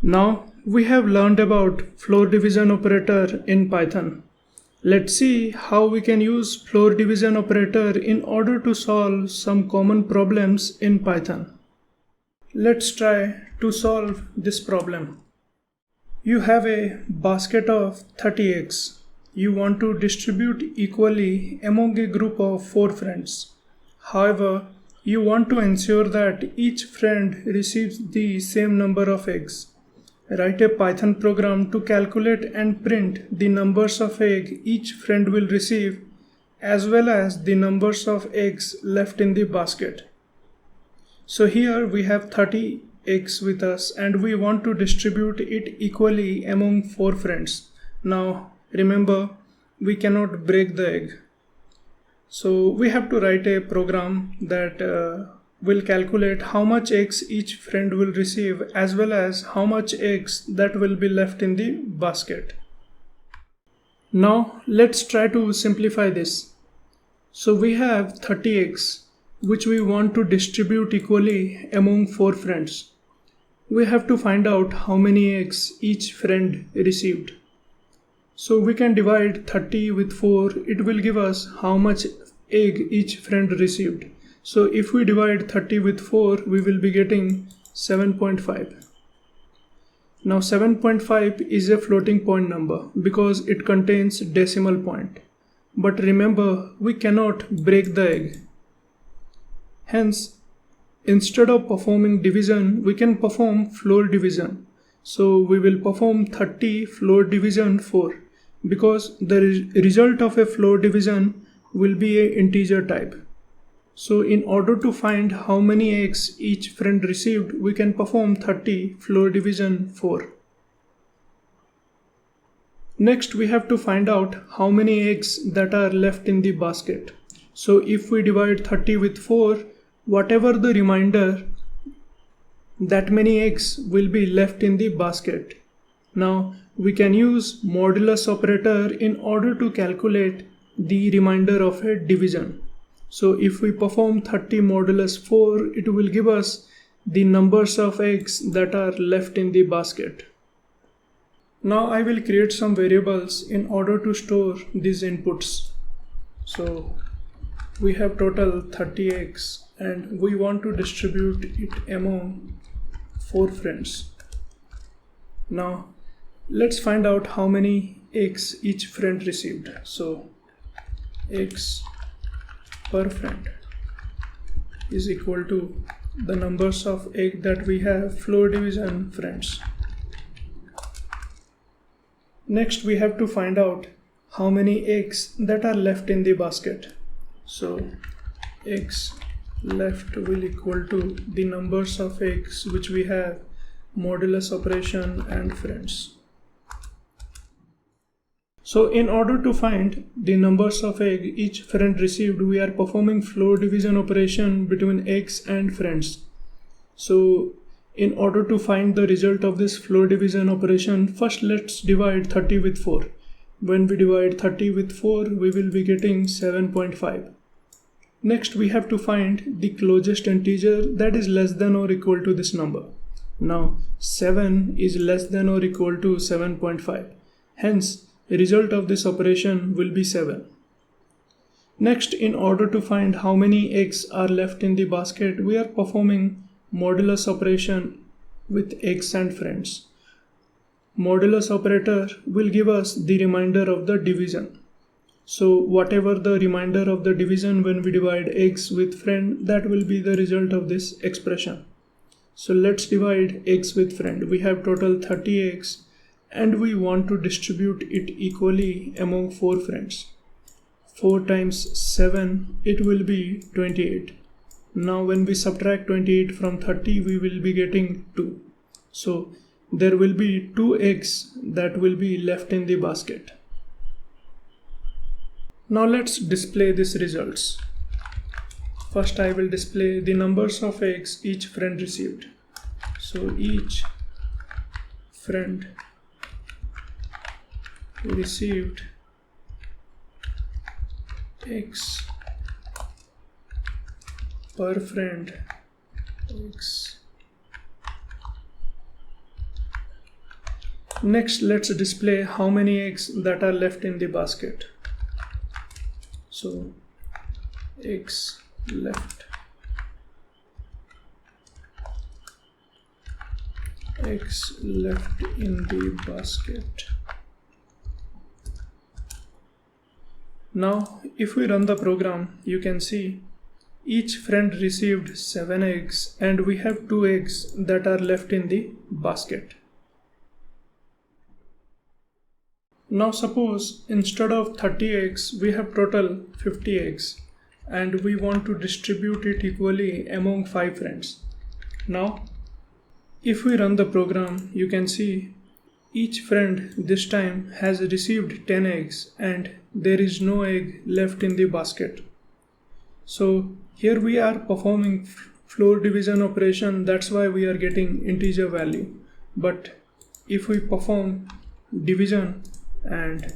Now we have learned about floor division operator in Python. Let's see how we can use floor division operator in order to solve some common problems in Python. Let's try to solve this problem. You have a basket of 30 eggs. You want to distribute equally among a group of 4 friends. However, you want to ensure that each friend receives the same number of eggs. Write a Python program to calculate and print the numbers of eggs each friend will receive, as well as the numbers of eggs left in the basket. So here we have 30 eggs with us and we want to distribute it equally among 4 friends. Now remember, we cannot break the egg. So we have to write a program that will calculate how much eggs each friend will receive, as well as how much eggs that will be left in the basket. Now let's try to simplify this. So we have 30 eggs which we want to distribute equally among 4 friends. We have to find out how many eggs each friend received. So we can divide 30 with 4. It will give us how much egg each friend received. So if we divide 30 with 4, we will be getting 7.5. Now 7.5 is a floating point number because it contains decimal point. But remember, we cannot break the egg. Hence, instead of performing division, we can perform floor division. So we will perform 30 floor division 4 because the result of a floor division will be an integer type. So in order to find how many eggs each friend received, we can perform 30 floor division 4. Next, we have to find out how many eggs that are left in the basket. So if we divide 30 with 4, whatever the remainder, that many eggs will be left in the basket. Now we can use modulus operator in order to calculate the remainder of a division. So if we perform 30 modulus 4, it will give us the numbers of eggs that are left in the basket. Now I will create some variables in order to store these inputs. So we have total 30 eggs and we want to distribute it among 4 friends. Now let's find out how many eggs each friend received. So eggs per friend is equal to the numbers of egg that we have floor division friends. Next we have to find out how many eggs that are left in the basket. So eggs left will equal to the numbers of eggs which we have modulus operation and friends. So in order to find the numbers of egg each friend received, we are performing floor division operation between eggs and friends. So in order to find the result of this floor division operation, first let's divide 30 with 4. When we divide 30 with 4, we will be getting 7.5. Next we have to find the closest integer that is less than or equal to this number. Now 7 is less than or equal to 7.5. Hence, the result of this operation will be 7. Next, in order to find how many eggs are left in the basket, we are performing modulus operation with eggs and friends. Modulus operator will give us the remainder of the division. So whatever the remainder of the division when we divide eggs with friend, that will be the result of this expression. So let's divide eggs with friend. We have total 30 eggs. And we want to distribute it equally among 4 friends. 4 times 7, it will be 28. Now when we subtract 28 from 30, we will be getting 2. So there will be 2 eggs that will be left in the basket. Now let's display these results. First I will display the numbers of eggs each friend received. So each friend received eggs per friend, eggs Next, let's display how many eggs that are left in the basket. So eggs left, eggs left in the basket. Now if we run the program, you can see each friend received 7 eggs and we have 2 eggs that are left in the basket. Now suppose instead of 30 eggs we have total 50 eggs and we want to distribute it equally among 5 friends. Now if we run the program, you can see each friend this time has received 10 eggs and there is no egg left in the basket. So here we are performing floor division operation, that's why we are getting integer value. But if we perform division and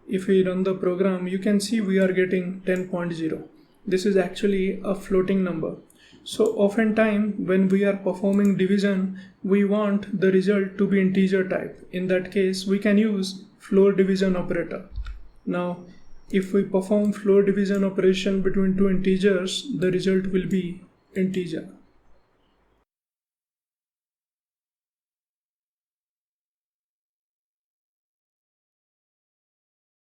if we run the program, you can see we are getting 10.0. This is actually a floating number. So oftentimes when we are performing division, we want the result to be integer type. In that case, we can use floor division operator. Now, if we perform floor division operation between two integers, the result will be integer.